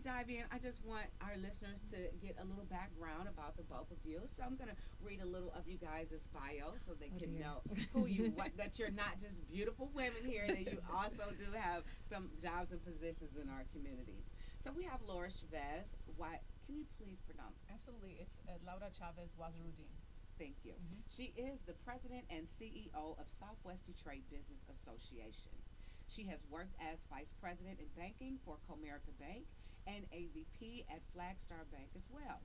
dive in, I just want our listeners to get a little background about the both of you. So I'm going to read a little of you guys' bio so they Oh can dear. know who you what that you're not just beautiful women here, that you also do have some jobs and positions in our community. So we have Laura Chavez. Why can you please pronounce? Absolutely. It's Laura Chavez Wazirudin. Thank you. Hmm. She is the president and CEO of Southwest Detroit Business Association. She has worked as vice president in banking for Comerica Bank and a VP at Flagstar Bank as well.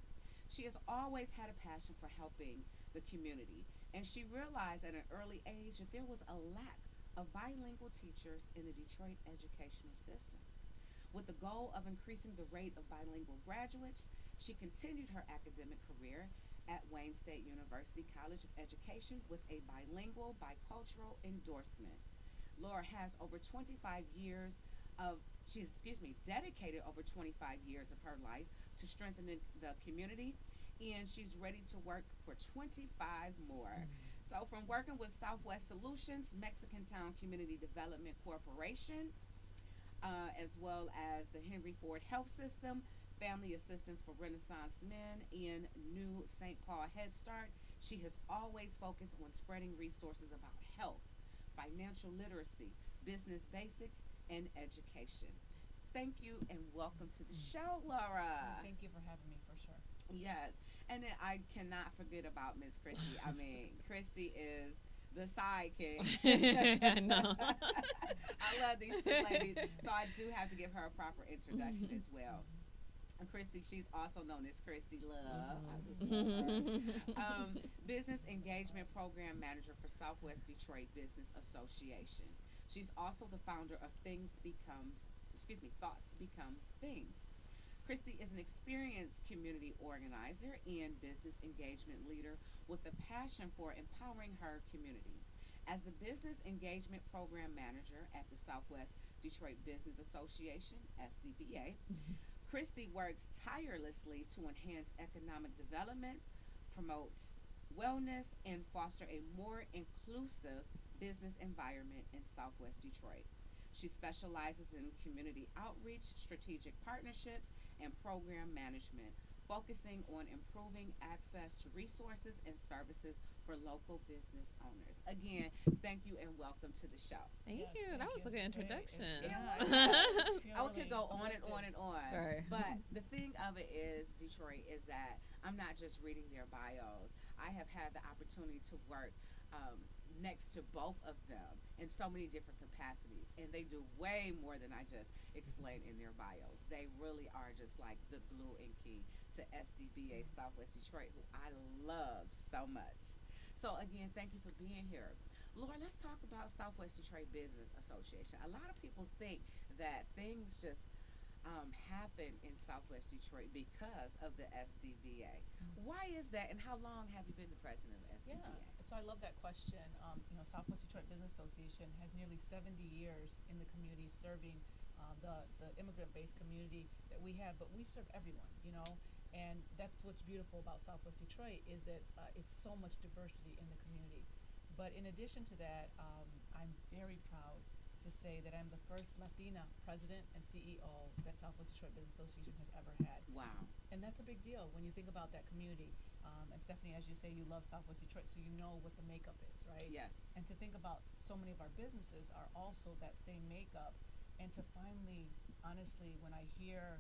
She has always had a passion for helping the community, and she realized at an early age that there was a lack of bilingual teachers in the Detroit educational system. With the goal of increasing the rate of bilingual graduates, she continued her academic career at Wayne State University College of Education with a bilingual bicultural endorsement. Laura has over 25 years of she's excuse me dedicated over 25 years of her life to strengthening the community, and she's ready to work for 25 more. So from working with Southwest Solutions, Mexican Town Community Development Corporation, as well as the Henry Ford Health System, Family Assistance for Renaissance Men, and New St. Paul Head Start. She has always focused on spreading resources about health, financial literacy, business basics, and education. Thank you and welcome to the show, Well, Laura. thank you for having me for sure. Yes, and then I cannot forget about Miss Christy. I mean, Christy is the sidekick. I know. I love these two ladies, so I do have to give her a proper introduction as well. Hmm. And Christy, she's also known as Christy Love. I just love her. Mhm. Business Engagement Program Manager for Southwest Detroit Business Association. She's also the founder of Thoughts Become Things. Christy is an experienced community organizer and business engagement leader with a passion for empowering her community. As the Business Engagement Program Manager at the Southwest Detroit Business Association, SDBA, Christy works tirelessly to enhance economic development, promote wellness, and foster a more inclusive business environment in Southwest Detroit. She specializes in community outreach, strategic partnerships, and program management, focusing on improving access to resources and services for local business owners. Again, thank you and welcome to the show. Thank Yes, you. That thank was you. a good It's great. introduction. Yeah, It yeah. was. I could Feeling go on and uplifted. on and on. Right. But the thing of it is, Detroit, is that I'm not just reading their bios. I have had the opportunity to work next to both of them in so many different capacities. And they do way more than I just explained in their bios. They really are just like the glue and key to SDBA Southwest Detroit, who I love so much. So, again, thank you for being here. Laura, let's talk about Southwest Detroit Business Association. A lot of people think that things just happen in Southwest Detroit because of the SDBA. Mhm. Why is that, and how long have you been the president of Yeah, SDBA? so I love that question. Southwest Detroit Business Association has nearly 70 years in the community serving the immigrant-based community that we have, but we serve everyone, and that's what's beautiful about Southwest Detroit is that it's so much diversity in the community. But in addition to that, I'm very proud to say that I'm the first Latina president and CEO that Southwest Detroit Business Association has ever had. Wow. And that's a big deal when you think about that community. And Stephanie, as you say, you love Southwest Detroit, so you know what the makeup is, right? Yes. And to think about so many of our businesses are also that same makeup. And to finally, honestly, when I hear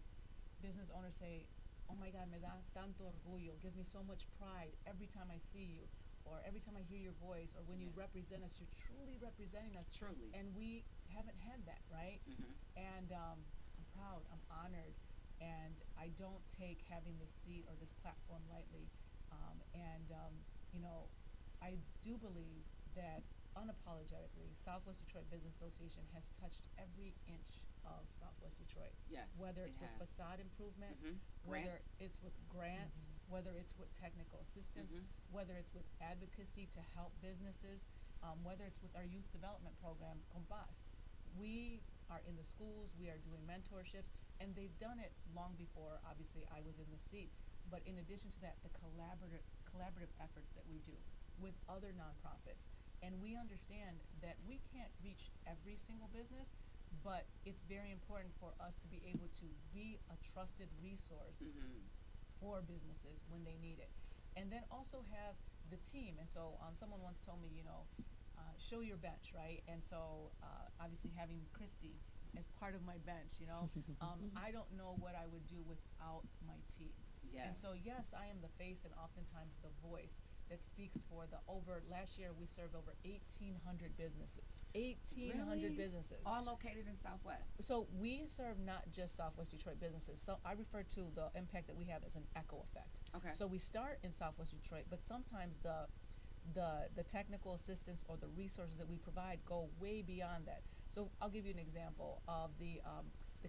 business owners say, oh my God, me da tanto orgullo, gives me so much pride every time I see you, or every time I hear your voice, or when you Yes. represent us, you're truly representing us. Truly. And we haven't had that, right? Hmm. And I'm proud, I'm honored, and I don't take having this seat or this platform lightly. And you know, I do believe that unapologetically, Southwest Detroit Business Association has touched every inch of Southwest Detroit, Yes, whether it it's with has. facade improvement, Hmm. whether Grants. it's with grants, whether it's with technical assistance, Hmm. whether it's with advocacy to help businesses, whether it's with our youth development program, Compas. We are in the schools, we are doing mentorships, and they've done it long before, obviously, I was in the seat. But in addition to that, the collaborative efforts that we do with other nonprofits. And we understand that we can't reach every single business, but it's very important for us to be able to be a trusted resource Mhm. for businesses when they need it. And then also have the team. And so someone once told me, show your bench, right? And so obviously having Christy as part of my bench, I don't know what I would do without my team. And Yes. so, yes, I am the face and oftentimes the voice that speaks for last year we served over 1,800 businesses. 1,800 Really? businesses. All located in Southwest. So we serve not just Southwest Detroit businesses. So I refer to the impact that we have as an echo effect. Okay. So we start in Southwest Detroit, but sometimes the technical assistance or the resources that we provide go way beyond that. So I'll give you an example of the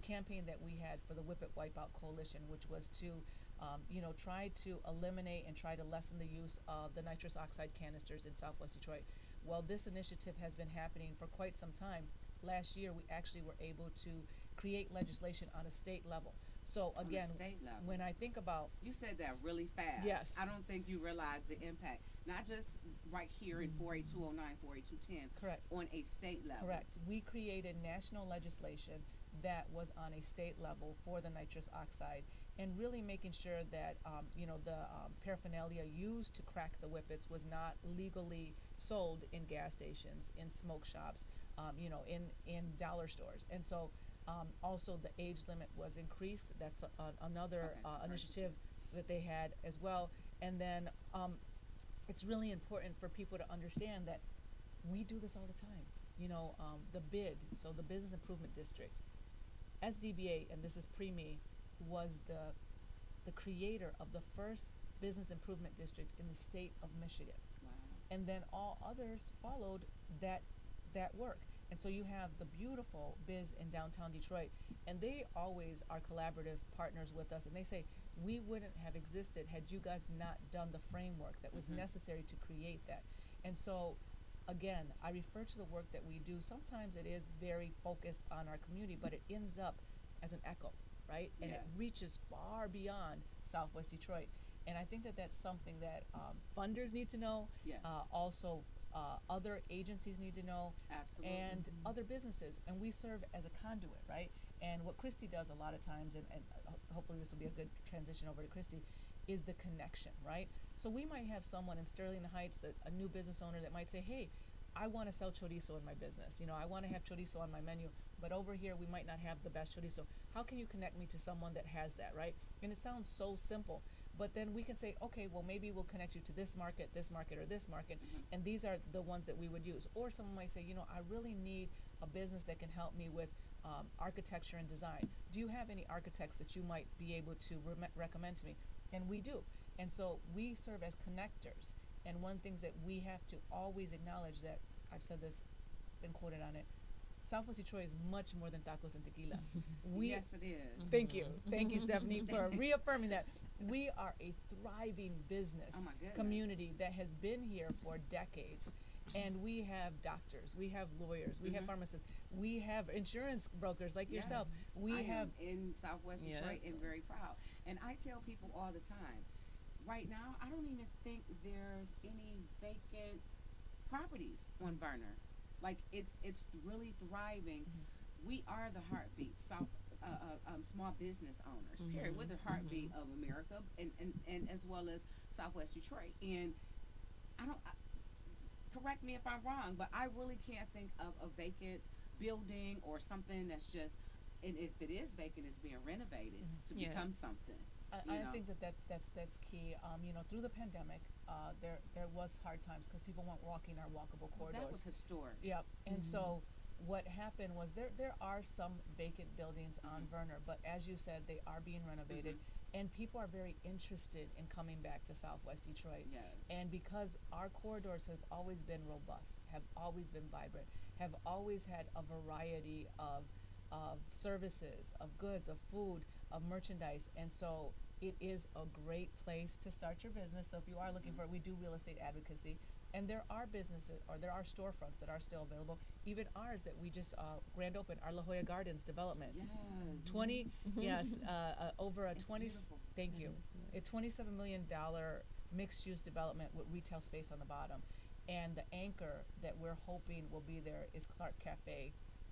campaign that we had for the Whip It Wipeout Coalition, which was to try to eliminate and try to lessen the use of the nitrous oxide canisters in Southwest Detroit. Well, this initiative has been happening for quite some time. Last year, we actually were able to create legislation on a state level. So On again, a state level. when I think about You said that really fast. Yes. I don't think you realize the impact, not just right here in 48209, 48210, correct, on a state level. correct, we created national legislation that was on a state level for the nitrous oxide, and really making sure that the paraphernalia used to crack the whippets was not legally sold in gas stations, in smoke shops, in dollar stores. And so also the age limit was increased. That's another Okay, to purchase initiative it. that they had as well. And then it's really important for people to understand that we do this all the time. The BID, so the Business Improvement District, SDBA, and this is pre-me, was the creator of the first business improvement district in the state of Michigan. Wow. And then all others followed that work. And so you have the beautiful Biz in downtown Detroit, and they always are collaborative partners with us. And they say, we wouldn't have existed had you guys not done the framework that was necessary to create that. And so, again, I refer to the work that we do. Sometimes it is very focused on our community, but it ends up as an echo, right? And it Yes. reaches far beyond Southwest Detroit. And I think that that's something that funders need to know. Yes. Also, other agencies need to know, Absolutely. and other businesses. And we serve as a conduit, right? And what Christy does a lot of times, and hopefully this will be a good transition over to Christy, is the connection, right? So we might have someone in Sterling Heights, a new business owner that might say, hey, I want to sell chorizo in my business. I want to have chorizo on my menu, but over here we might not have the best chorizo. How can you connect me to someone that has that, right? And it sounds so simple, but then we can say, okay, well, maybe we'll connect you to this market, or this market, and these are the ones that we would use. Or someone might say, I really need a business that can help me with architecture and design. Do you have any architects that you might be able to recommend to me? And we do. And so we serve as connectors. And one thing that we have to always acknowledge, that I've said this, been quoted on it, Southwest Detroit is much more than tacos and tequila. Yes, it is. Thank you, Stephanie, for reaffirming that. We are a thriving business Oh my goodness. community that has been here for decades. And we have doctors, we have lawyers, we have pharmacists, we have insurance brokers like yourself. Yes. We I have am in Southwest Yeah. Detroit and very proud. And I tell people all the time, right now, I don't even think there's any vacant properties on Verner. Like it's really thriving. We are the heartbeat, small business owners. Period. We're the heartbeat of America, and as well as Southwest Detroit. And I don't. Correct me if I'm wrong, but I really can't think of a vacant building or something that's just, and if it is vacant, it's being renovated to Yeah. become something. I think that's key. Through the pandemic, there was hard times because people weren't walking our walkable corridors. That was historic. Yep. And so what happened was there are some vacant buildings on Verner, but as you said, they are being renovated, and people are very interested in coming back to Southwest Detroit. Yes. And because our corridors have always been robust, have always been vibrant, have always had a variety of services, of goods, of food, of merchandise, and so it is a great place to start your business. So if you are looking for it, we do real estate advocacy, and there are businesses, or there are storefronts that are still available. Even ours that we just grand opened, our La Jolla Gardens development. Yes. 20, yes, over a It's 20. beautiful. Thank you. A $27 million mixed-use development with retail space on the bottom, and the anchor that we're hoping will be there is Clark Cafe,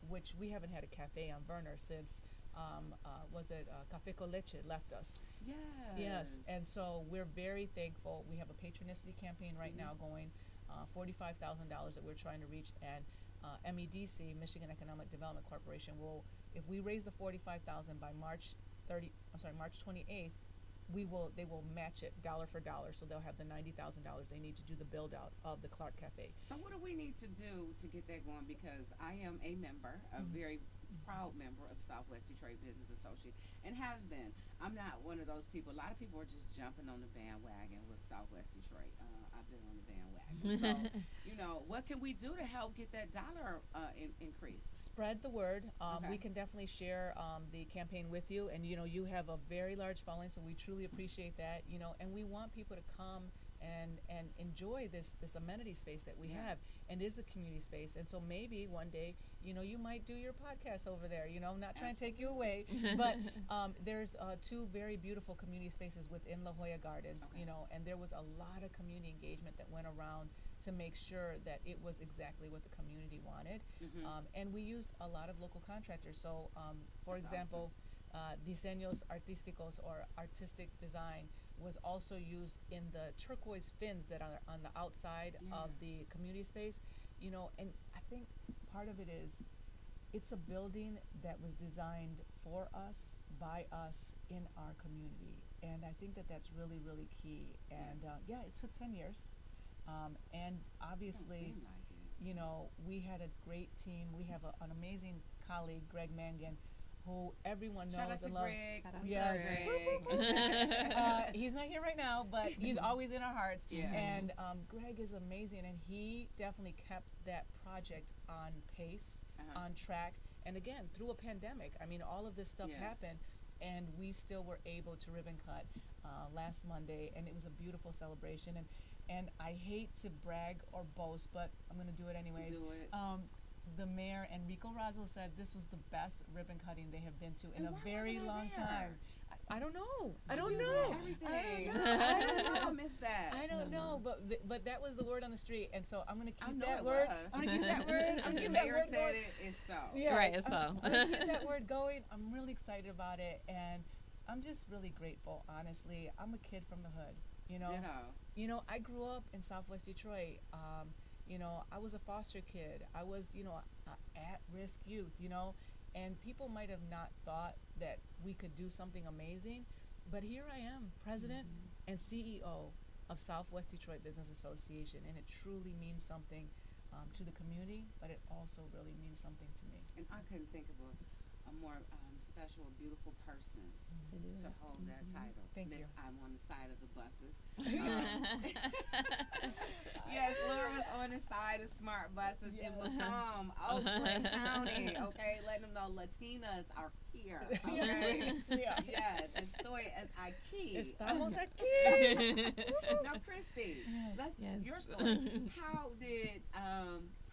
which we haven't had a cafe on Verner since was it Café con Leche left us. Yes, Yes. and so we're very thankful. We have a patronicity campaign right Mhm. now going, $45,000 that we're trying to reach, and MEDC, Michigan Economic Development Corporation, will, if we raise the 45,000 by March 28th, they will match it dollar for dollar, so they'll have the $90,000 they need to do the build out of the Clark Cafe. So what do we need to do to get that going? Because I am a member, a Mhm. very proud member of Southwest Detroit Business Associate, and have been. I'm not one of those people. A lot of people are just jumping on the bandwagon with Southwest Detroit. I've been on the bandwagon. So, what can we do to help get that dollar increase? Spread the word. Okay. We can definitely share the campaign with you, and you have a very large following, so we truly appreciate that. And we want people to come and enjoy this amenity space that we Yes. have, and is a community space. And so maybe one day, you might do your podcast over there. I'm not trying to take you away, but there's two very beautiful community spaces within La Jolla Gardens. Okay. And there was a lot of community engagement that went around to make sure that it was exactly what the community wanted. Mhm. And we used a lot of local contractors. So, for That's example, diseños artísticos, or artistic design, was also used in the turquoise fins that are on the outside of Yeah. the community space. And I think part of it is, it's a building that was designed for us, by us, in our community. And I think that that's really, really key. And Yes. yeah, it took 10 years. And Don't obviously, seem like it. we had a great team. We have an amazing colleague, Greg Mangan, who everyone knows Shout out to and loves. Greg. Shout out to Yes. Greg. He's not here right now, but he's always in our hearts. Yeah. And Greg is amazing, and he definitely kept that project on pace, Uh-huh. on track. And again, through a pandemic, I mean, all of this stuff Yeah. happened, and we still were able to ribbon cut last Monday, and it was a beautiful celebration. And I hate to brag or boast, but I'm going to do it anyways. Do it. The mayor, Enrico Razzo, said this was the best ribbon cutting they have been to in And a why very wasn't I long there? time. I don't know. I You don't was know. at everything. I don't I don't know. know. I missed that. I don't know, but that was the word on the street, and so I'm gonna I keep know that it word. was. I'm gonna keep that word. I'm If gonna the keep that mayor word said going. it, it's so. Yeah, Right, it's I'm so. gonna keep that word going. I'm really excited about it, and I'm just really grateful. Honestly, I'm a kid from the hood. Ditto. I grew up in Southwest Detroit. I was a foster kid. I was, at-risk youth. And people might have not thought that we could do something amazing, but here I am, president and CEO of Southwest Detroit Business Association, and it truly means something to the community, but it also really means something to me. And I couldn't think of a more special, beautiful person To do to it. hold that title. Thank Miss you. I'm on the side of the buses. Yes, Laura was on the side of smart buses in Yes. Macomb, Oakland County. Okay, letting them know Latinas are here. Okay. Yes, we are. Yes, estoy es aquí. Estamos aquí. Now, Christy, let's Yes. your story.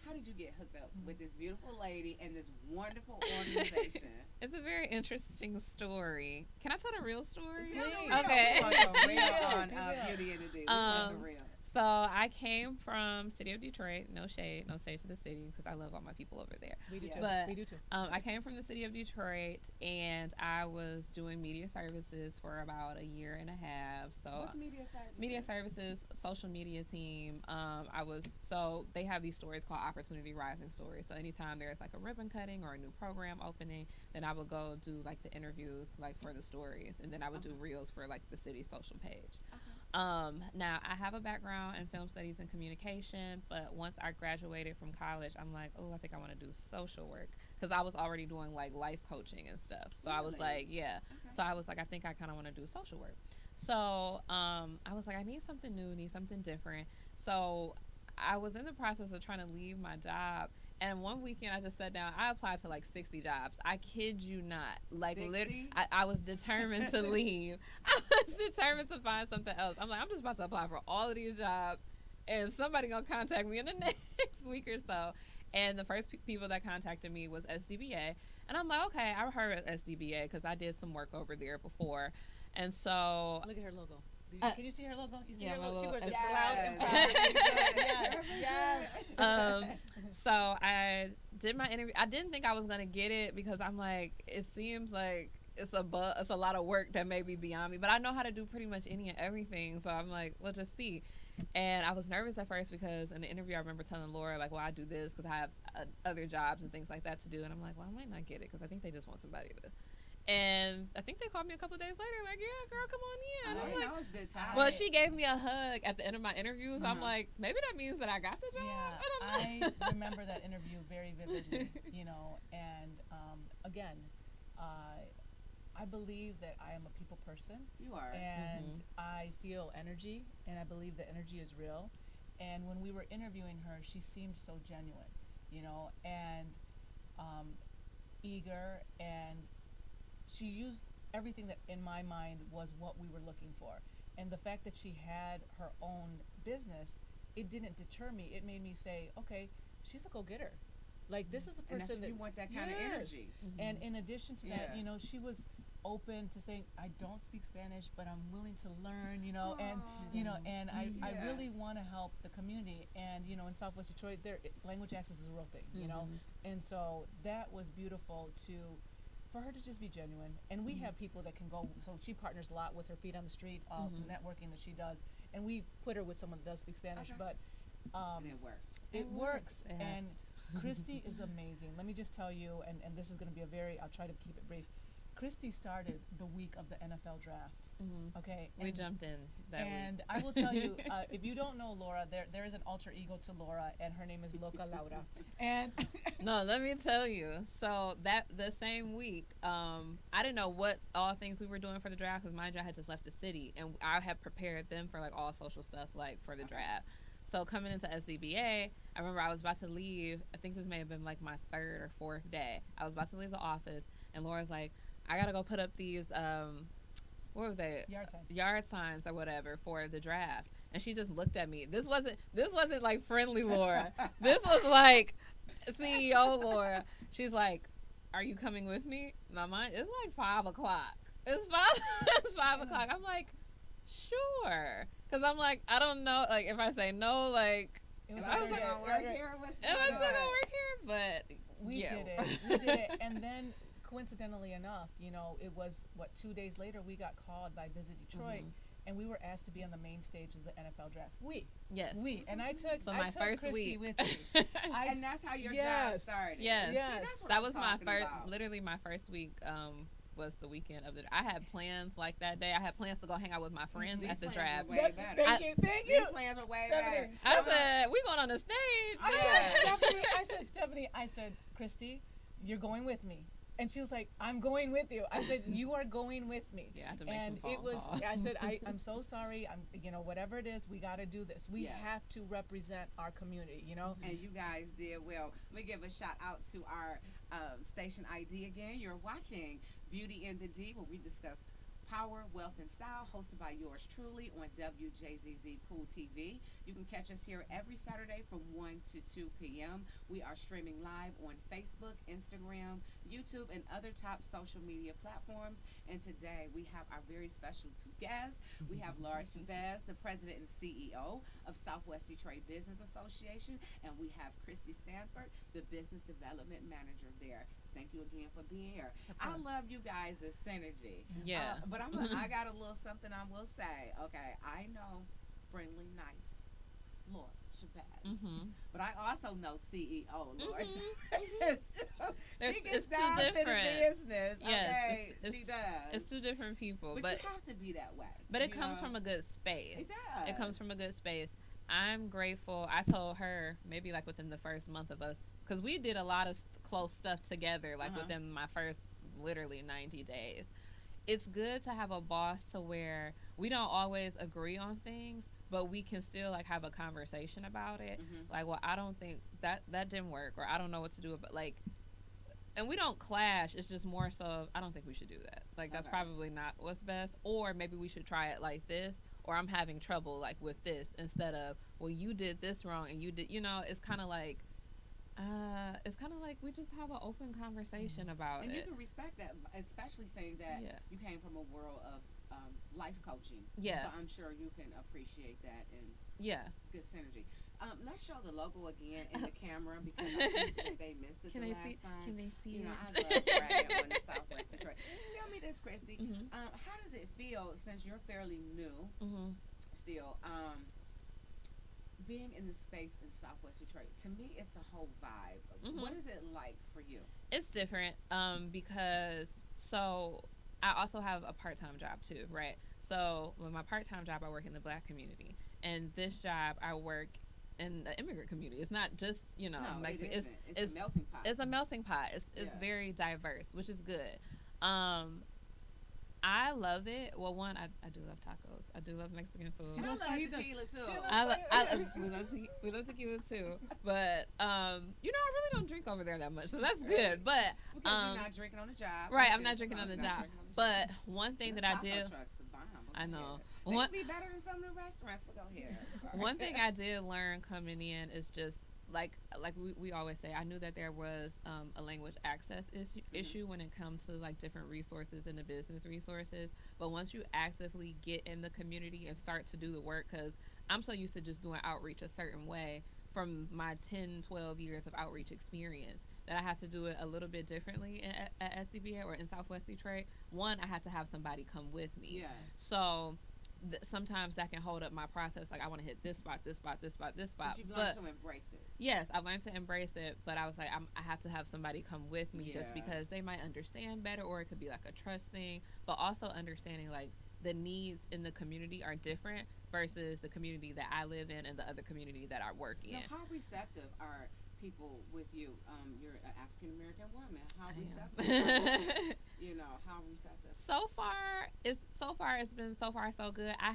How did you get hooked up with this beautiful lady and this wonderful organization? It's a very interesting story. Can I tell the real story? Tell the Please. real. Okay. We want the real Yeah, on yeah. Beauty and the D. We want the Um, real. So I came from city of Detroit. No shade to the city, because I love all my people over there. We do Yeah. too. But we do too. I came from the city of Detroit, and I was doing media services for about a year and a half. So What's media services? media services, social media team. So they have these stories called Opportunity Rising Stories. So anytime there's like a ribbon cutting or a new program opening, then I would go do like the interviews like for the stories, and then I would do reels for like the city social page. Now I have a background in film studies and communication, but once I graduated from college, I'm like, oh, I think I want to do social work, because I was already doing like life coaching and stuff. So I was Really? like, yeah. Okay. So I was like, I think I kind of want to do social work. So I was like, I need something new, need something different. So I was in the process of trying to leave my job. And one weekend, I just sat down. I applied to like 60 jobs. I kid you not. Like, 60? I was determined to leave. I was determined to find something else. I'm like, I'm just about to apply for all of these jobs, and somebody gonna contact me in the next week or so. And the first people that contacted me was SDBA. And I'm like, okay, I've heard of SDBA because I did some work over there before. And so Look at her logo. Can you see her logo? You see yeah, her my logo? She little- wears it Yes. loud and Yes. yes, yes. So I did my interview. I didn't think I was gonna get it because I'm like, it seems like it's a lot of work that may be beyond me. But I know how to do pretty much any and everything. So I'm like, we'll just see. And I was nervous at first because in the interview I remember telling Laura like, well, I do this because I have other jobs and things like that to do. And I'm like, well, I might not get it because I think they just want somebody to. And I think they called me a couple of days later, like, yeah, girl, come on in. Oh, I'm you like, know it's good time. well, she gave me a hug at the end of my interviews. I'm Uh-huh. like, maybe that means that I got the job. Yeah, I don't know. I remember that interview very vividly, and again, I believe that I am a people person, You are. and Mhm. I feel energy, and I believe that energy is real. And when we were interviewing her, she seemed so genuine, and eager, and she used everything that in my mind was what we were looking for. And the fact that she had her own business, it didn't deter me. It made me say, okay, she's a go-getter. Like, this is a And that's person what that you want, that kind of Yes. energy. And in addition to that, Yeah. she was open to saying, I don't speak Spanish, but I'm willing to learn, and Aw. and I Yeah. really want to help the community. And in Southwest Detroit, language access is a real thing, Mhm. and so that was beautiful for her to just be genuine. And we have people that can go, so she partners a lot with her feet on the street, networking that she does, and we put her with someone that does speak Spanish. Okay. But And it works. it works. It has And to. Christy is amazing. Let me just tell you, and this is going to be I'll try to keep it brief. Christy started the week of the NFL draft. Mhm. Okay, We jumped in that and week. I will tell you, if you don't know Laura, there is an alter ego to Laura, and her name is Loca Laura. And No, let me tell you. So the same week, I didn't know what all things we were doing for the draft because mind you, I had just left the city, and I had prepared them for like all social stuff like for the draft. So coming into SDBA, I remember I was about to leave. I think this may have been like my third or fourth day. I was about to leave the office, and Laura's like, I gotta go put up these what were they? yard signs. Signs or whatever for the draft. And she just looked at me. This wasn't like friendly Laura. This was like CEO Laura. She's like, are you coming with me? My mind, it's like 5 o'clock. It's 5 o'clock. I'm like, sure. Because I'm like, I don't know, like if I say no, like It was Am I her still day. gonna work here? What's am I going still on? gonna work here? But We yeah. did it. We did it. And then, coincidentally enough, it was, 2 days later, we got called by Visit Detroit, and we were asked to be on the main stage of the NFL draft. Yes. And I took, So my first Christy week. with me. And that's how your job Yes. started. Yes. See, Yes. that's what That I'm was my talking first, about. literally my first week. Was the weekend of the. I had plans like that day. I had plans to go hang out with my friends These at the plans draft. were way better. Thank These you. plans are way Stephanie, better. I said, we going on the stage. Stephanie, I said, Christy, you're going with me. And she was like, I'm going with you. I said, you are going with me. Yeah, I had to make And some it phone was, calls. I said, I'm so sorry. Whatever it is, we got to do this. We Yeah. have to represent our community, And you guys did well. Let me give a shout out to our station ID again. You're watching Beauty in the D, where we discuss power, wealth, and style, hosted by yours truly on Wjzz Cool TV. You can catch us here every Saturday from 1 to 2 p.m. We are streaming live on Facebook, Instagram, YouTube, and other top social media platforms. And today we have our very special two guests. We have Laura Wjzz, the president and CEO of Southwest Detroit Business Association, and we have Christy Stanford, the business development manager there. Thank you again for being here. I love you guys' synergy. Yeah. But I got a little something I will say. Okay, I know friendly, nice Laura Wjzz, but I also know CEO Laura Wjzz. There's- She gets it's two down to the different. business. Yes, Okay, it's- she does. It's two different people, but you have to be that way. but it you comes know? from a good space. It does. It comes from a good space. I'm grateful. I told her maybe like within the first month of us, because we did a lot of close stuff together, like within my first literally 90 days. It's good to have a boss to where we don't always agree on things, but we can still like have a conversation about it. Like, well, I don't think that didn't work, or I don't know what to do about like. And we don't clash. It's just more so I don't think we should do that. Like that's probably not what's best. Or maybe we should try it like this. Or I'm having trouble like with this instead of, well, you did this wrong and you did. It's kind of like we just have an open conversation about and it. you can respect that, especially saying that Yeah. you came from a world of life coaching. Yeah. So I'm sure you can appreciate that and Yeah. good synergy. Let's show the logo again in the camera because I think they missed it Can the they last see? time. Can they see You know, I it? love bragging on the Southwest Detroit. Tell me this, Christy. Mhm. How does it feel since you're fairly new Mhm. still? Being in the space in Southwest Detroit, to me, it's a whole vibe. Mhm. What is it like for you? It's different because so I also have a part-time job too, right? So with my part-time job, I work in the Black community, and this job I work in the immigrant community. It's not just No, Mexican. it isn't. It's a melting pot. It's a melting pot. It's Yeah. very diverse, which is good. Um, I love it. Well, one, I do love tacos. I do love Mexican food. And I knows love fajitas. tequila too. She loves We love tequila too, but I really don't drink over there that much, so that's good. But Because you're not drinking on the job. right, That's I'm not good. drinking on the You're not job. drinking on the But job. one thing And that the I taco did, truck's the bomb, but I go know. ahead. They One could be better than some of the restaurants, but go ahead. Sorry. one thing I did learn coming in is just like we always say, I knew that there was a language access issue when it comes to like different resources and the business resources. But once you actively get in the community and start to do the work, because I'm so used to just doing outreach a certain way from my 10, 12 years of outreach experience that I had to do it a little bit differently at SDBA or in Southwest Detroit. One, I had to have somebody come with me. Yes. So sometimes that can hold up my process. Like I want to hit this spot, this spot, this spot, this spot. But you've learned to embrace it. Yes, I've learned to embrace it, but I was like, I have to have somebody come with me just Yeah. because they might understand better, or it could be like a trust thing, but also understanding like the needs in the community are different versus the community that I live in and the other community that I work in. Now, how receptive are people with you? You're an African American woman. How receptive? How receptive? So far it's been so far so good. I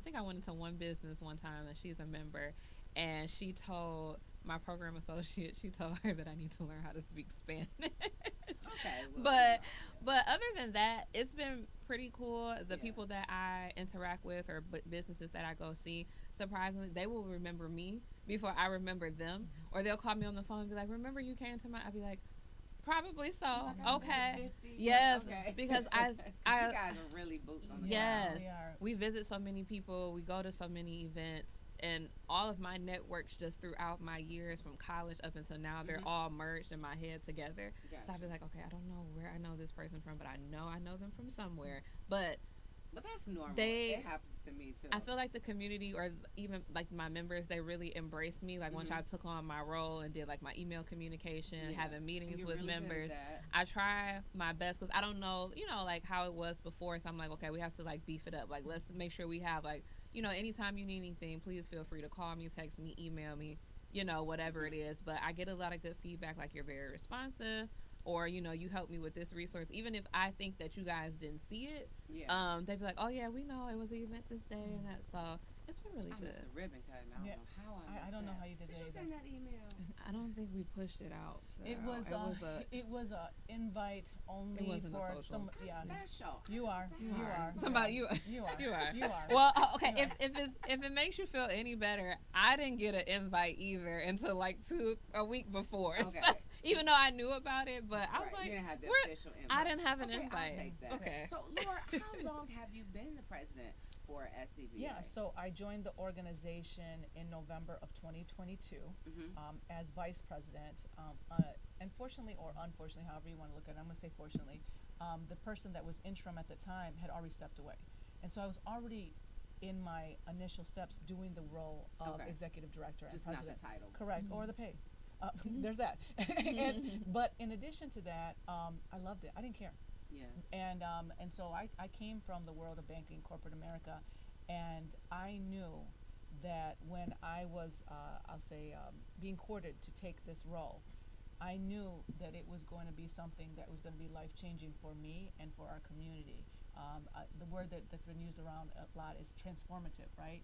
think I went into one business one time and she's a member, and she told my program associate, she told her that I need to learn how to speak Spanish. Okay. Well, But other than that, it's been pretty cool. The Yeah. people that I interact with or businesses that I go see, surprisingly, they will remember me before I remember them, or they'll call me on the phone and be like, "Remember you came to my?" I'll be like, "Probably so." Like, I Okay. remember 50. Yes, Okay. because 'Cause I you guys are really boots on the Yes. ground. We are. we visit so many people, we go to so many events, and all of my networks just throughout my years from college up until now, they're Mhm. all merged in my head together. So I'd Gotcha. be like, okay, I don't know where I know this person from, but I know them from somewhere. But But that's normal. They- It happens to me too. I feel like the community, or even like my members, they really embraced me. Like once Mhm. I took on my role and did like my email communication, Yeah. having And meetings you're with really good at members, that. I try my best because I don't know, like how it was before. So I'm like, okay, we have to like beef it up. Like let's make sure we have like, anytime you need anything, please feel free to call me, text me, email me, whatever it is. But I get a lot of good feedback. Like you're very responsive, or you helped me with this resource. Even if I think that you guys didn't see it, Yeah. they'd be like, oh yeah, we know it was an event this day and that. So it's been really I missed good. the ribbon cutting. I don't Yeah. know how I I missed don't know that. how you did Did that you either. send that email? I don't think we pushed it out. It so was it was a invite only wasn't a for social. some. That's Yeah, special. you are. You are. Somebody, you. You are. You are. You are. Well, okay. You are. If it makes you feel any better, I didn't get an invite either until like a week before. Okay. So, even though I knew about it, but I was Right, like, you didn't have the "We're- official invite. I didn't have an Okay, invite. I'll take that. Okay. So, Laura, how long have you been the president for SDBA? Yeah, so I joined the organization in November of 2022 as vice president. And fortunately or unfortunately, however you want to look at it, I'm going to say fortunately, the person that was interim at the time had already stepped away. And so I was already in my initial steps doing the role of Okay. executive director and Just not president. the title. Correct, or the pay. There's that. But in addition to that, I loved it. I didn't care. Yeah. And so I came from the world of banking, corporate America, and I knew that when I was, I'll say, being courted to take this role, I knew that it was going to be something that was going to be life-changing for me and for our community. The word that's been used around a lot is transformative, right?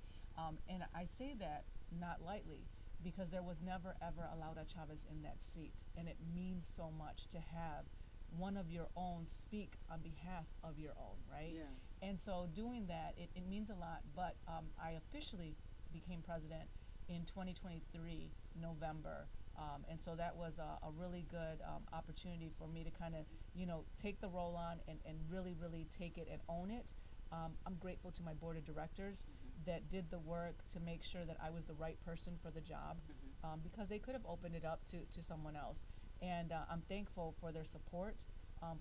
And I say that not lightly, because there was never ever a Laura Chavez in that seat, and it means so much to have one of your own speak on behalf of your own, right? Yeah. And so doing that, it means a lot. But I officially became president in 2023 November, and so that was a really good opportunity for me to kind of take the role on and really take it and own it. I'm grateful to my board of directors that did the work to make sure that I was the right person for the job, because they could have opened it up to someone else. And I'm thankful for their support,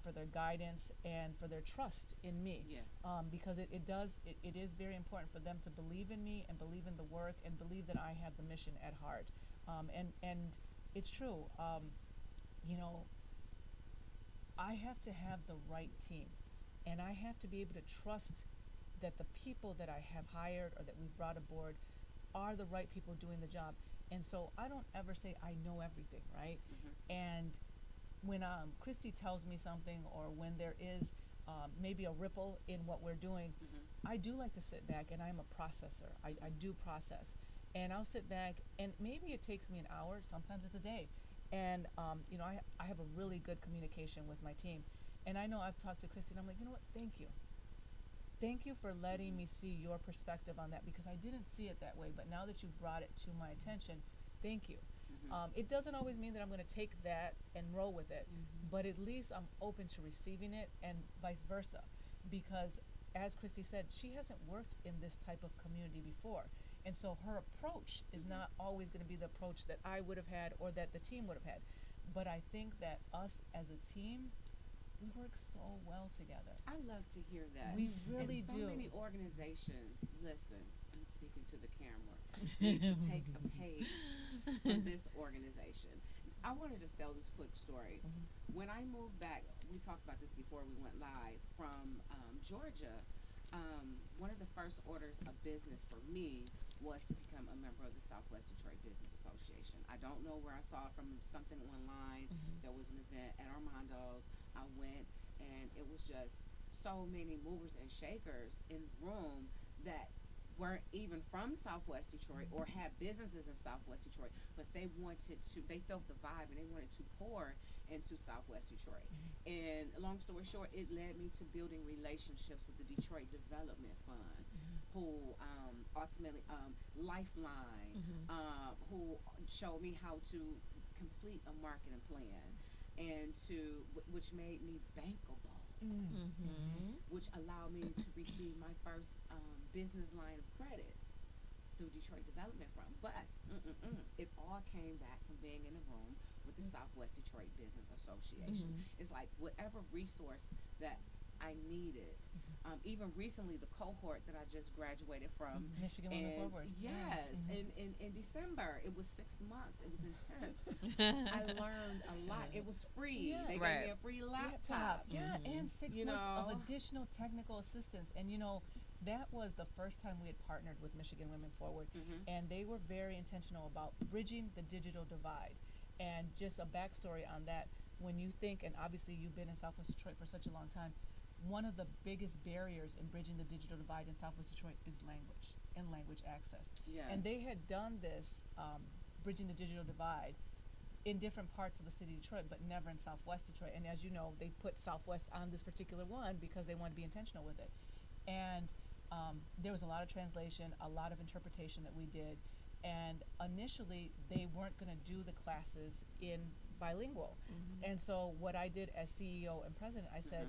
for their guidance, and for their trust in me. Yeah. Because it is very important for them to believe in me and believe in the work and believe that I have the mission at heart. And it's true. You know, I have to have the right team, and I have to be able to trust that the people that I have hired or that we've brought aboard are the right people doing the job. And so I don't ever say I know everything, right? And when Christy tells me something, or when there is maybe a ripple in what we're doing, I do like to sit back, and I'm a processor. I do process. And I'll sit back, and maybe it takes me an hour, sometimes it's a day. And, you know, I have a really good communication with my team. And I know I've talked to Christy, and I'm like, you know what, thank you. Thank you for letting me see your perspective on that, because I didn't see it that way. But now that you've brought it to my attention, thank you. It doesn't always mean that I'm going to take that and roll with it, but at least I'm open to receiving it, and vice versa. Because, as Christy said, she hasn't worked in this type of community before. And so her approach is not always going to be the approach that I would have had or that the team would have had. But I think that us as a team, we work so well together. I love to hear that. We really and so do. many organizations, listen, I'm speaking to the camera, need to take a page from this organization. I want to just tell this quick story. When I moved back, we talked about this before we went live, from Georgia, one of the first orders of business for me was to become a member of the Southwest Detroit Business Association. I don't know where I saw it from, something online. There was an event at Armando's. I went, and it was just so many movers and shakers in the room that weren't even from Southwest Detroit or had businesses in Southwest Detroit, but they felt the vibe, and they wanted to pour into Southwest Detroit. And long story short, it led me to building relationships with the Detroit Development Fund, who ultimately, Lifeline, who showed me how to complete a marketing plan, and which made me bankable. Which allowed me to receive my first business line of credit through Detroit Development Fund. But it all came back from being in a room with the Southwest Detroit Business Association. It's like whatever resource that I needed. Even recently, the cohort that I just graduated from, Michigan Women Forward. Yes, in December, it was 6 months. It was intense. I learned a lot. It was free. They gave me a free laptop. And 6 You months know? of additional technical assistance. And you know, that was the first time we had partnered with Michigan Women Forward, and they were very intentional about bridging the digital divide. And just a backstory on that, when you think, and obviously you've been in Southwest Detroit for such a long time, one of the biggest barriers in bridging the digital divide in Southwest Detroit is language and language access. Yes. And they had done this, bridging the digital divide, in different parts of the city of Detroit, but never in Southwest Detroit. And as you know, they put Southwest on this particular one because they wanted to be intentional with it. And there was a lot of translation, a lot of interpretation that we did. And initially, they weren't going to do the classes in bilingual. And so what I did as CEO and president, I said,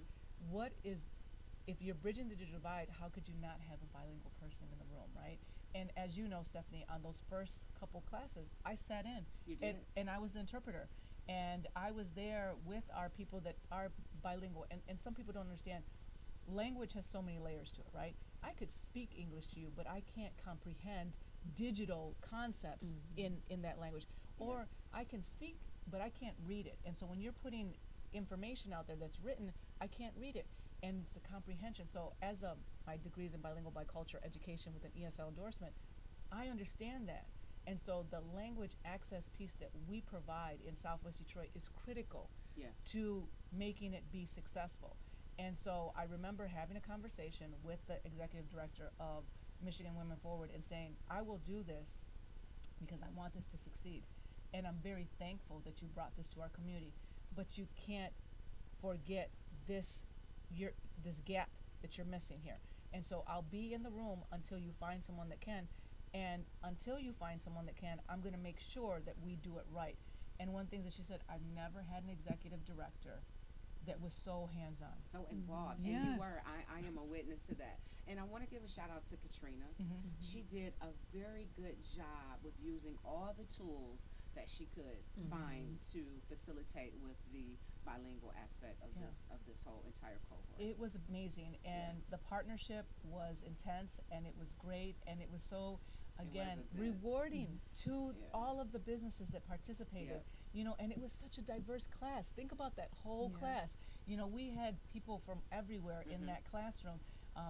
if you're bridging the digital divide, how could you not have a bilingual person in the room, right? And as you know, Stephanie, on those first couple classes, I sat in. You did. And I was the interpreter. And I was there with our people that are bilingual. And some people don't understand, language has so many layers to it, right? I could speak English to you, but I can't comprehend digital concepts in that language. Or I can speak, but I can't read it. And so when you're putting information out there that's written, I can't read it. And it's the comprehension. So as my degree is in bilingual bicultural education with an ESL endorsement, I understand that. And so the language access piece that we provide in Southwest Detroit is critical to making it be successful. And so I remember having a conversation with the executive director of Michigan Women Forward and saying, I will do this because I want this to succeed. And I'm very thankful that you brought this to our community. But you can't forget this gap that you're missing here. And so I'll be in the room until you find someone that can. And until you find someone that can, I'm going to make sure that we do it right. And one thing that she said, I've never had an executive director that was so hands-on. So involved, and you Yes. were. I am a witness to that. And I want to give a shout out to Katrina. Mm-hmm. She did a very good job with using all the tools that she could find to facilitate with the bilingual aspect of Yeah. this whole entire cohort. It was amazing, and the partnership was intense, and it was great, and it was so, again, intense. rewarding to Yeah. all of the businesses that participated. You know, and it was such a diverse class. Think about that whole Yeah. class. You know, we had people from everywhere in Mhm. that classroom.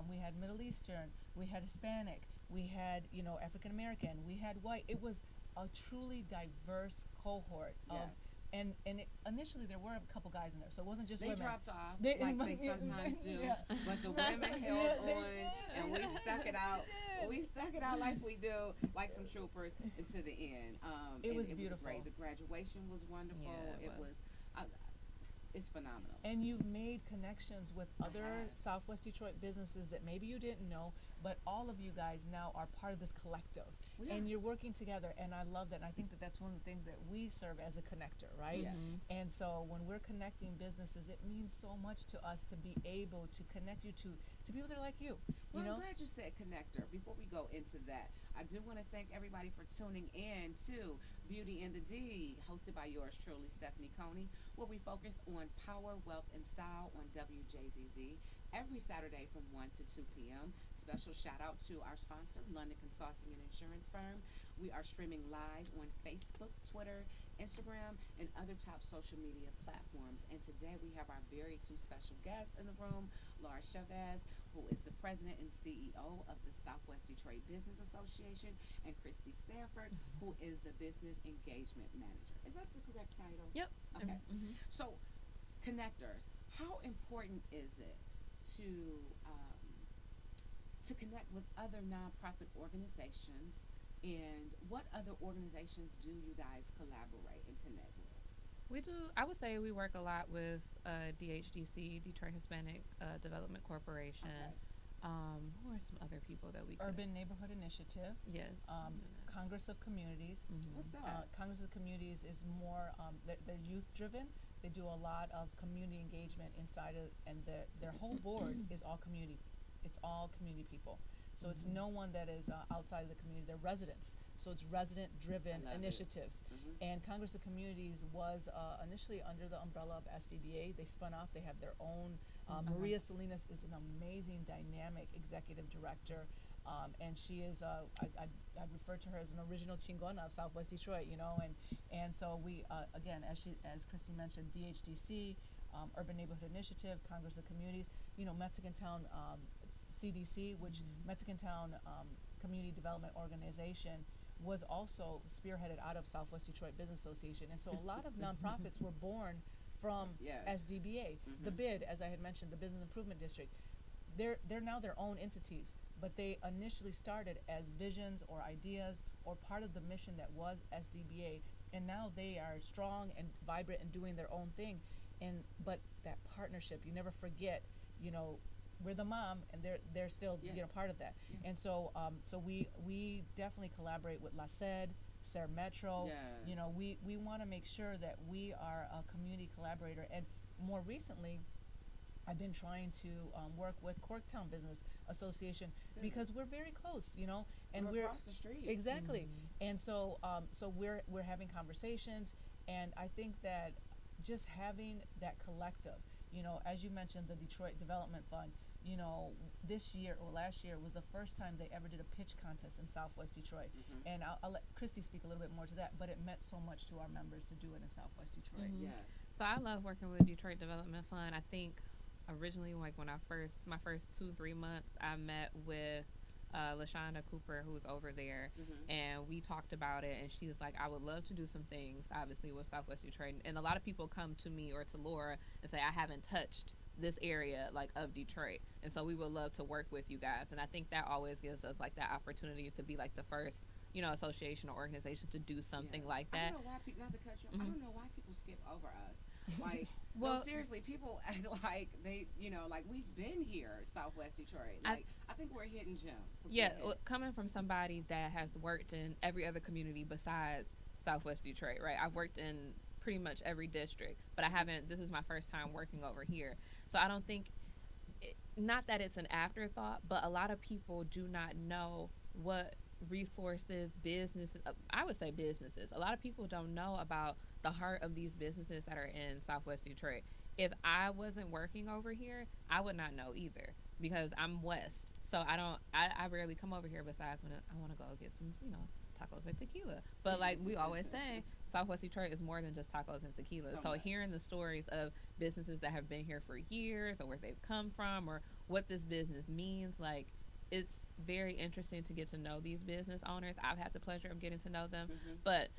We had Middle Eastern, we had Hispanic, we had, you know, African American, we had white. It was a truly diverse cohort of, Yes. and initially there were a couple guys in there, so it wasn't just They women. dropped off They- like they sometimes do, yeah. but the women held Yeah, they on, did. and we stuck it out. did. We stuck it out like we do, like some troopers, until the end. It And was it beautiful. was great. The graduation was wonderful. Yeah, it it was. was. It's phenomenal. And you've made connections with other have. Southwest Detroit businesses that maybe you didn't know, but all of you guys now are part of this collective. We And are. you're working together, and I love that. And I think that that's one of the things that we serve as a connector, right? Yes. And so when we're connecting businesses, it means so much to us to be able to connect you to people that are like you. Well, You know? I'm glad you said connector. Before we go into that, I do want to thank everybody for tuning in to Beauty and the D, hosted by yours truly, Stephanie Coney, where we focus on power, wealth, and style on WJZZ every Saturday from 1 to 2 p.m. Special shout out to our sponsor, London Consulting and Insurance Firm. We are streaming live on Facebook, Twitter, Instagram, and other top social media platforms. And today we have our very two special guests in the room, Laura Wjzz, who is the president and CEO of the Southwest Detroit Business Association, and Christy Stanford, who is the business engagement manager. Is that the correct title? Yep. Okay. Mm-hmm. So, connectors, how important is it to connect with other nonprofit organizations, and what other organizations do you guys collaborate and connect with? We do. I would say we work a lot with DHDC, Detroit Hispanic Development Corporation. Okay. Who are some other people that we could- Urban Neighborhood Initiative, Yes. Congress of Communities. What's that? Congress of Communities is more, they're youth driven. They do a lot of community engagement inside of, and their whole board is all community. It's all community people. So it's no one that is outside of the community. They're residents. So it's resident driven I love it. initiatives. And Congress of Communities was initially under the umbrella of SDBA. They spun off. They have their own. Maria Salinas is an amazing, dynamic executive director. And she is, I refer to her as an original Chingona of Southwest Detroit, you know, and so we, again, as Christy mentioned, DHDC, Urban Neighborhood Initiative, Congress of Communities, you know, Mexican Town CDC, which Mexican Town Community Development Organization was also spearheaded out of Southwest Detroit Business Association. And so a lot of nonprofits were born from Yes. SDBA. The BID, as I had mentioned, the Business Improvement District, they're now their own entities, but they initially started as visions or ideas or part of the mission that was SDBA, and now they are strong and vibrant and doing their own thing. But that partnership, you never forget, you know, we're the mom and they're still Yeah. you know part of that. And so so we definitely collaborate with La Sed, Sarah Metro. You know, we want to make sure that we are a community collaborator. And more recently, I've been trying to work with Corktown Business Association because we're very close, you know, and we're across the street. exactly. And so so we're having conversations, and I think that just having that collective, you know, as you mentioned, the Detroit Development Fund, you know, this year or last year was the first time they ever did a pitch contest in Southwest Detroit. And I'll let Christy speak a little bit more to that, but it meant so much to our members to do it in Southwest Detroit. Yes. So I love working with Detroit Development Fund. I think originally, like when my first 2-3 months, I met with LaShonda Cooper, who's over there, and we talked about it, and she was like, I would love to do some things, obviously, with Southwest Detroit. And a lot of people come to me or to Laura and say, I haven't touched this area, like, of Detroit, and so we would love to work with you guys. And I think that always gives us, like, that opportunity to be, like, the first, you know, association or organization to do something like I that. don't know why people, not to cut you off, I don't know why people skip over us. Like, Well- no, seriously, people act like they, you know, like we've been here, Southwest Detroit. Like, I think we're a hidden gem. Yeah, coming from somebody that has worked in every other community besides Southwest Detroit, right? I've worked in pretty much every district, but I haven't. This is my first time working over here, so I don't think not that it's an afterthought, but a lot of people do not know what resources, businesses, I would say businesses. A lot of people don't know about the heart of these businesses that are in Southwest Detroit. If I wasn't working over here, I would not know either because I'm West. So I don't, I rarely come over here besides when I want to go get some, tacos or tequila. But like we always say, Southwest Detroit is more than just tacos and tequila. So hearing the stories of businesses that have been here for years or where they've come from or what this business means, like it's very interesting to get to know these business owners. I've had the pleasure of getting to know them. But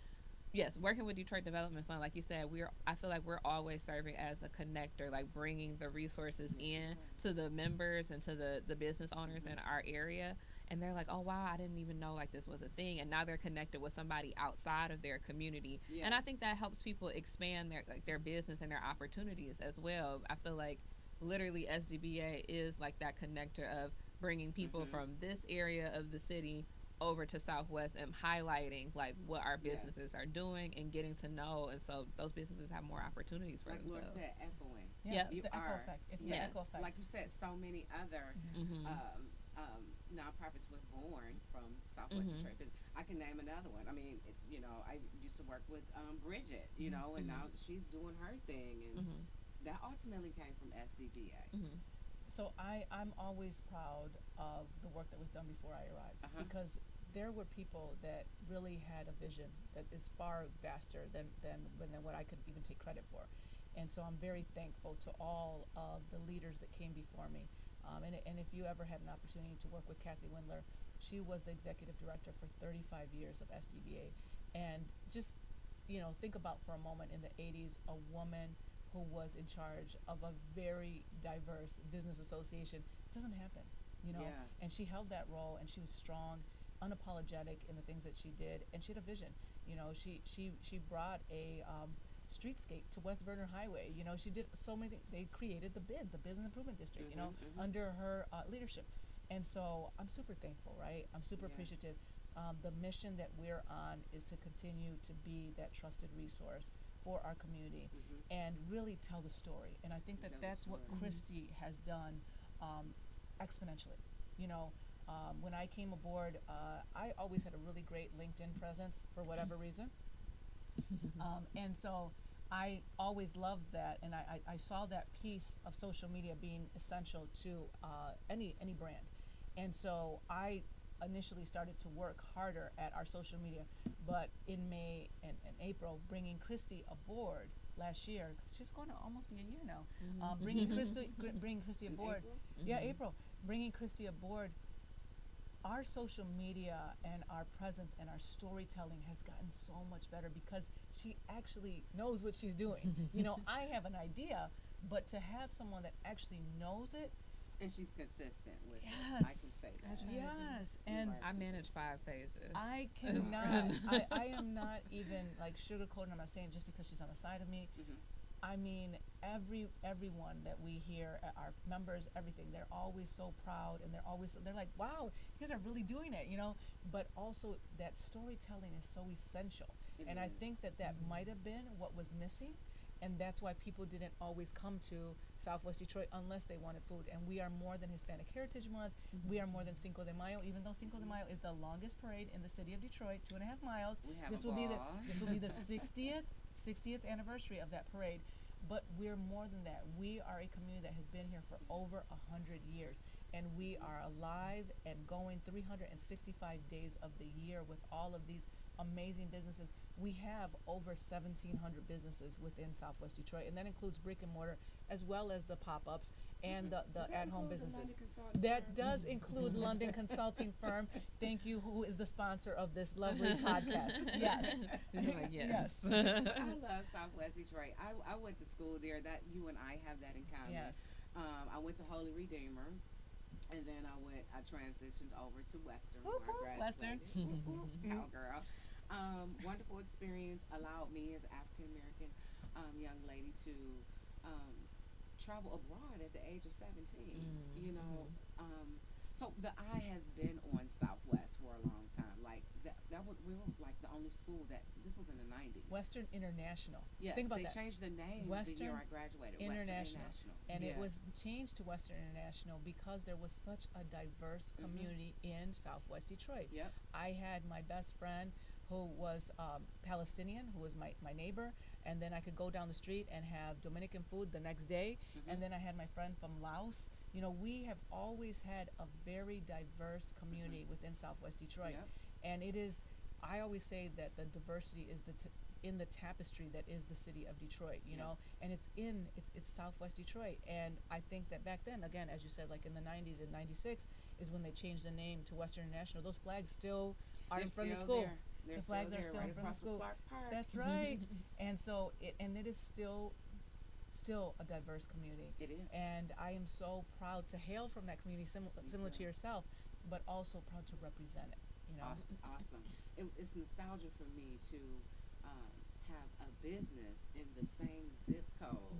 yes, working with Detroit Development Fund, like you said, I feel like we're always serving as a connector, like bringing the resources in to the members and to the business owners in our area. And they're like, oh wow, I didn't even know like this was a thing, and now they're connected with somebody outside of their community. And I think that helps people expand their business and their opportunities as well. I feel like literally SDBA is like that connector of bringing people from this area of the city over to Southwest and highlighting like what our businesses are doing and getting to know, and so those businesses have more opportunities for themselves. Like Laura said, echoing. Yeah, the echo effect. It's the echo effect. Like you said, so many other nonprofits were born from Southwest Detroit. But I can name another one. I mean, I used to work with Bridget, and now she's doing her thing, and that ultimately came from SDBA. So I'm always proud of the work that was done before I arrived because there were people that really had a vision that is far vaster than what I could even take credit for. And so I'm very thankful to all of the leaders that came before me. And if you ever had an opportunity to work with Kathy Windler, she was the executive director for 35 years of SDBA. And just, think about for a moment in the 80s, a woman who was in charge of a very diverse business association. It doesn't happen, and she held that role, and she was strong, unapologetic in the things that she did, and she had a vision. She brought a streetscape to West Vernon Highway. She did so many things. They created the BID, the Business Improvement District, under her leadership. And so I'm super thankful, right? I'm super appreciative. The mission that we're on is to continue to be that trusted resource for our community and really tell the story. And I think that's what Christy has done exponentially. When I came aboard, I always had a really great LinkedIn presence for whatever reason. And so I always loved that, and I saw that piece of social media being essential to any brand. And so I initially started to work harder at our social media, but in May and April, bringing Christy aboard last year, 'cause she's going to almost be a year now, bringing Christy aboard. April, bringing Christy aboard. Our social media and our presence and our storytelling has gotten so much better because she actually knows what she's doing. I have an idea, but to have someone that actually knows it. And she's consistent with it. I can say that. Yes, and I manage 5 pages. I cannot. I am not even like sugarcoating. I'm not saying just because she's on the side of me. I mean, everyone that we hear, our members, everything, they're always so proud, and they're like, wow, you guys are really doing it, But also that storytelling is so essential, and I think that might have been what was missing. And that's why people didn't always come to Southwest Detroit unless they wanted food. And we are more than Hispanic Heritage Month. We are more than Cinco de Mayo, even though Cinco de Mayo is the longest parade in the city of Detroit, 2.5 miles. This will be the 60th anniversary of that parade. But we're more than that. We are a community that has been here for over 100 years. And we are alive and going 365 days of the year with all of these amazing businesses. We have over 1,700 businesses within Southwest Detroit, and that includes brick and mortar as well as the pop-ups and the at-home businesses. That does include London Consulting Firm. Thank you, who is the sponsor of this lovely podcast. Yes. Yes. I love Southwest Detroit. I went to school there. That you and I have that in common. Yes. I went to Holy Redeemer. And then I transitioned over to Western, where I Western. graduated. Cowgirl. Wonderful experience. Allowed me as an African American young lady to travel abroad at the age of 17. So the eye has been on Southwest for a long time. Like we were like the only school this was in the the 90s. Western International. Yes, Think about they that. changed the name the year Western I graduated. International. Western International. And Yeah. it was changed to Western International because there was such a diverse community in Southwest Detroit. Yep. I had my best friend who was Palestinian, who was my neighbor, and then I could go down the street and have Dominican food the next day. And then I had my friend from Laos. You know, we have always had a very diverse community within Southwest Detroit. Yep. And it is, I always say that the diversity is in the tapestry that is the city of Detroit, you know, and it's Southwest Detroit. And I think that back then, again, as you said, like in the 90s and 96 is when they changed the name to Western International. Those flags still are in front of the school. The flags are still right in front of across school. from Clark Park. That's right. And so it is still a diverse community. It is. And I am so proud to hail from that community, similar to too. yourself, but also proud to represent it, you know. Awesome. It's nostalgia for me to have a business in the same zip code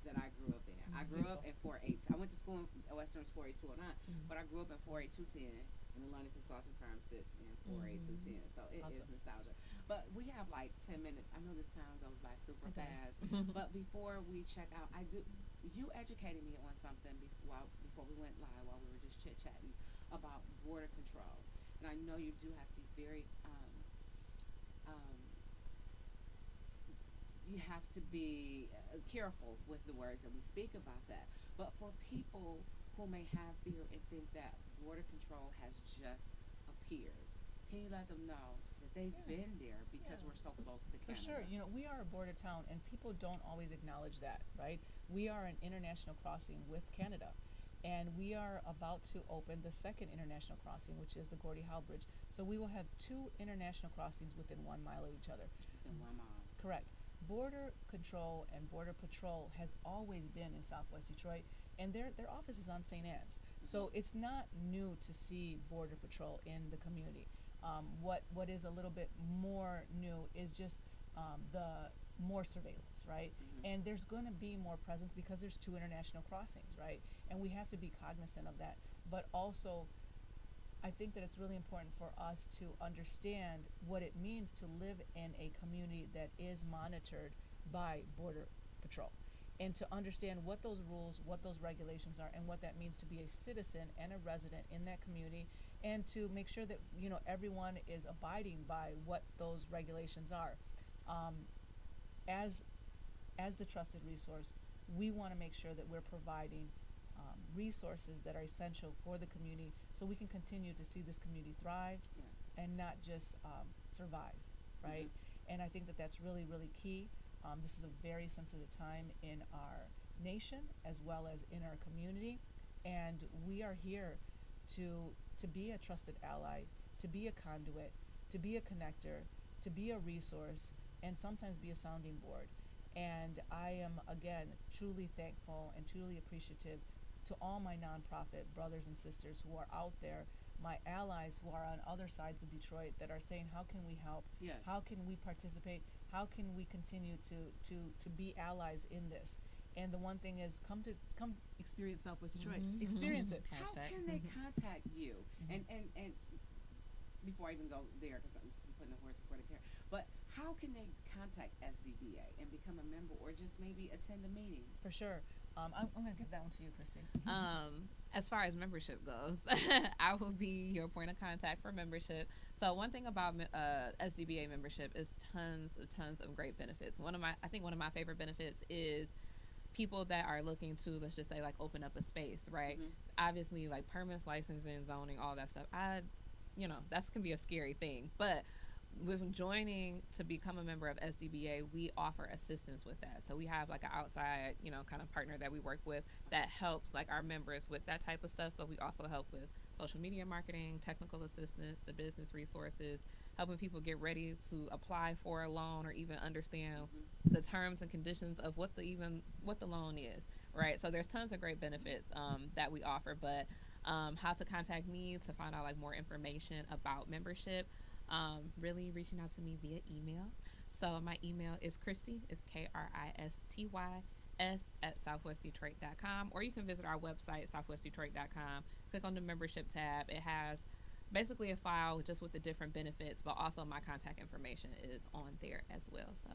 that I grew up in. I grew up in 482. I went to school in Western's 48209, but I grew up in 48210, and the London Consulting Firm sits in 48210. So it is nostalgia. But we have like 10 minutes. I know this time goes by super fast. But before we check out, you educated me on something before we went live, while we were just chit chatting about border control. And I know you do have to be very you have to be careful with the words that we speak about that. But for people who may have fear and think that border control has just appeared, can you let them know that they've been there because we're so close to Canada? For sure. You know, we are a border town, and people don't always acknowledge that, right? We are an international crossing with Canada. And we are about to open the second international crossing, which is the Gordie Howe Bridge. So we will have 2 international crossings within 1 mile of each other. Within 1 mile. Correct. Border control and border patrol has always been in Southwest Detroit, and their office is on St. Anne's. So it's not new to see border patrol in the community. What is a little bit more new is just the more surveillance, right? And there's going to be more presence because there's 2 international crossings, right? And we have to be cognizant of that. But also, I think that it's really important for us to understand what it means to live in a community that is monitored by Border Patrol, and to understand what those rules, what those regulations are, and what that means to be a citizen and a resident in that community, and to make sure that, you know, everyone is abiding by what those regulations are. As the trusted resource, we want to make sure that we're providing resources that are essential for the community, so we can continue to see this community thrive and not just survive, right? And I think that that's really, really key. This is a very sensitive time in our nation as well as in our community, and we are here to be a trusted ally, to be a conduit, to be a connector, to be a resource, and sometimes be a sounding board. And I am, again, truly thankful and truly appreciative to all my nonprofit brothers and sisters who are out there, my allies who are on other sides of Detroit that are saying, how can we help? Yes. How can we participate? How can we continue to be allies in this? And the one thing is, come experience Southwest Detroit. Experience it. How can they contact you? And before I even go there, because I'm putting the horse before the carriage, but how can they contact SDBA and become a member, or just maybe attend a meeting? For sure. I'm going to give that one to you, Christine. As far as membership goes, I will be your point of contact for membership. So one thing about SDBA membership is tons of great benefits. I think one of my favorite benefits is people that are looking to, let's just say, like, open up a space, right? Obviously, like, permits, licensing, zoning, all that stuff, that can be a scary thing. But with joining to become a member of SDBA, we offer assistance with that. So we have like an outside, kind of partner that we work with that helps like our members with that type of stuff. But we also help with social media marketing, technical assistance, the business resources, helping people get ready to apply for a loan or even understand the terms and conditions of what the loan is, right? So there's tons of great benefits that we offer. But how to contact me to find out like more information about membership, really reaching out to me via email. So my email is Christy, it's KRISTYS @southwestdetroit.com, or you can visit our website, southwestdetroit.com. Click on the membership tab. It has basically a file just with the different benefits, but also my contact information is on there as well. So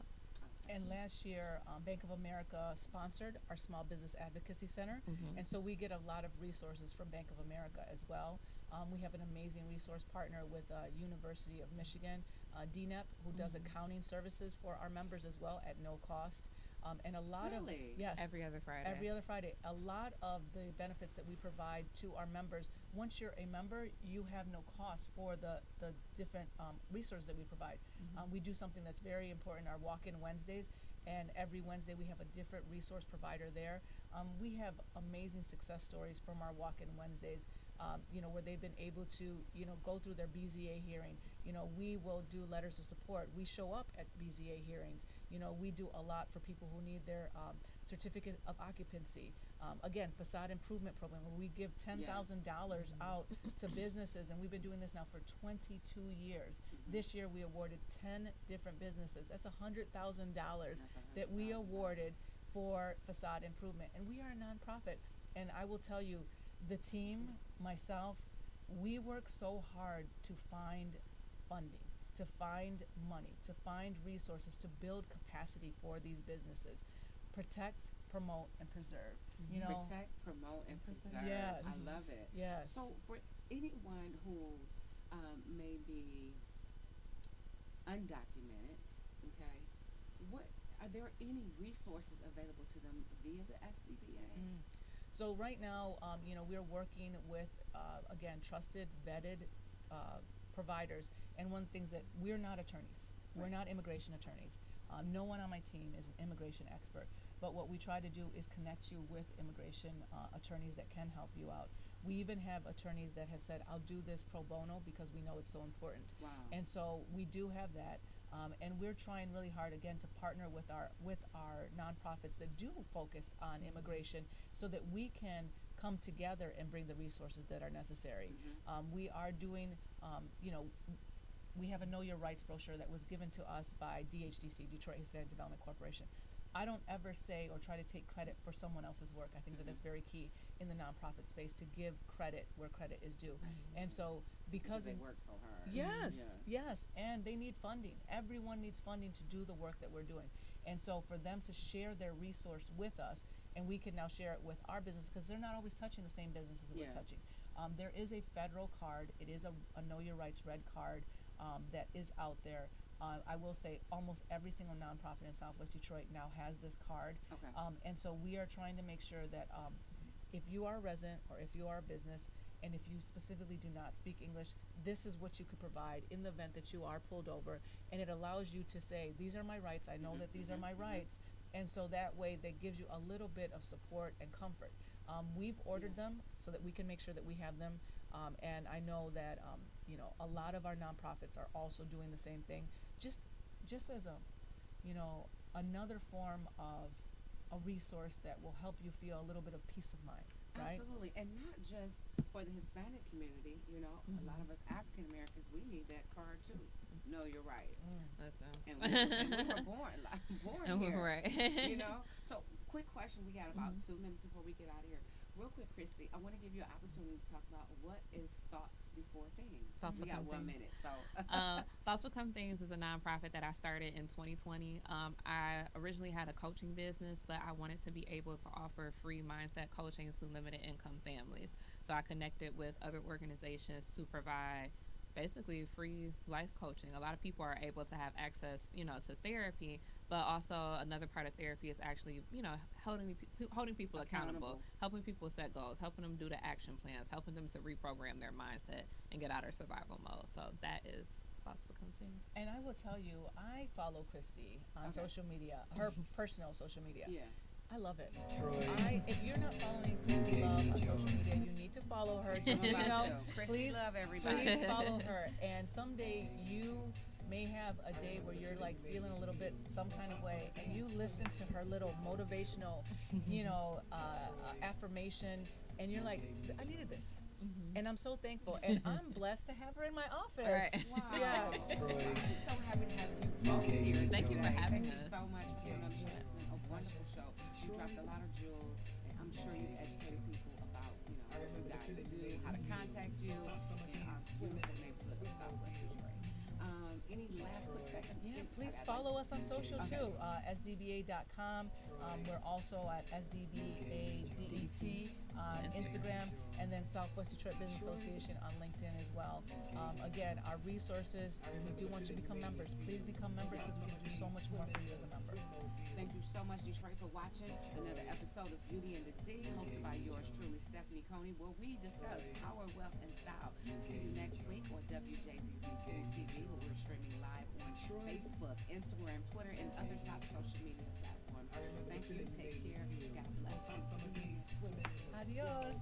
And last year, Bank of America sponsored our Small Business Advocacy Center, and so we get a lot of resources from Bank of America as well. We have an amazing resource partner with University of Michigan, DNEP, who does accounting services for our members as well at no cost. And a lot Really? of, yes, every other Friday. every other Friday, a lot of the benefits that we provide to our members. Once you're a member, you have no cost for the different resources that we provide. We do something that's very important, our walk-in Wednesdays, and every Wednesday we have a different resource provider there. We have amazing success stories from our walk-in Wednesdays, where they've been able to, go through their BZA hearing. We will do letters of support. We show up at BZA hearings. We do a lot for people who need their certificate of occupancy. Again, facade improvement program, where we give $10,000 out to businesses, and we've been doing this now for 22 years. This year we awarded 10 different businesses. That's $100,000 that we awarded for facade improvement, and we are a nonprofit. And I will tell you, the team, myself, we work so hard to find funding, to find money, to find resources, to build capacity for these businesses. Protect, promote, and preserve. Protect, promote, and preserve. Yes. I love it. Yes. So for anyone who may be undocumented, okay, what are there any resources available to them via the SDBA? So right now, we're working with, again, trusted, vetted providers. And one of the things that we're not attorneys. We're not immigration attorneys. No one on my team is an immigration expert. But what we try to do is connect you with immigration attorneys that can help you out. We even have attorneys that have said, I'll do this pro bono because we know it's so important. Wow. And so we do have that. And we're trying really hard, again, to partner with our nonprofits that do focus on immigration, so that we can come together and bring the resources that are necessary. We are doing, we have a Know Your Rights brochure that was given to us by DHDC, Detroit Hispanic Development Corporation. I don't ever say or try to take credit for someone else's work. I think that that's very key in the nonprofit space, to give credit where credit is due. And so because they work so hard. Yes, and they need funding. Everyone needs funding to do the work that we're doing. And so for them to share their resource with us, and we can now share it with our business, because they're not always touching the same businesses we're touching. There is a federal card. It is a Know Your Rights red card that is out there. I will say almost every single nonprofit in Southwest Detroit now has this card. Okay. And so we are trying to make sure that if you are a resident or if you are a business, and if you specifically do not speak English, this is what you could provide in the event that you are pulled over. And it allows you to say, these are my rights. I know that these are my rights. And so that way that gives you a little bit of support and comfort. We've ordered them so that we can make sure that we have them. And I know that, a lot of our nonprofits are also doing the same thing, just as another form of a resource that will help you feel a little bit of peace of mind, right? Absolutely, and not just for the Hispanic community. A lot of us African Americans, we need that card too. Know your rights. And we were born here. Right. So quick question. We got about 2 minutes before we get out of here. Real quick, Christy, I want to give you an opportunity to talk about what is Thoughts Before Things. We got 1 minute, so. Thoughts Become Things is a nonprofit that I started in 2020. I originally had a coaching business, but I wanted to be able to offer free mindset coaching to limited income families. So I connected with other organizations to provide basically free life coaching. A lot of people are able to have access, to therapy, but also another part of therapy is actually, holding people accountable, helping people set goals, helping them do the action plans, helping them to reprogram their mindset and get out of survival mode. So that is Thoughts Become Things. And I will tell you, I follow Christy on social media, her personal social media. Yeah. I love it. If you're not following Christy Love on social media, you need to follow her. Just Christy Love, everybody. Please follow her. And someday you may have a day where you're like feeling a little bit some kind of way, and you listen to her little motivational, affirmation, and you're like, I needed this. And I'm so thankful, and I'm blessed to have her in my office. Right. Wow. Yeah. I'm so happy to have you both here. Thank you for having us. Thank you so much for being on the show. It's been a wonderful show. You dropped a lot of jewels, and I'm sure you educated people about, what you guys do, how to contact you, social Okay. too. SDBA.com. We're also at SDBADET on Instagram, and then Southwest Detroit Business Association on LinkedIn as well. Again, our resources, we do want you to become members. Please become members because we can do so much more for you as a member. Thank you so much, Detroit, for watching another episode of Beauty and the D, hosted by yours truly, Stephanie Coney, where we discuss power, wealth, and style. See you next week on Wjzz Cool TV, where we're streaming live on Facebook, Instagram, Twitter, and other top social media platforms. Thank you. Take care. God bless. Adios.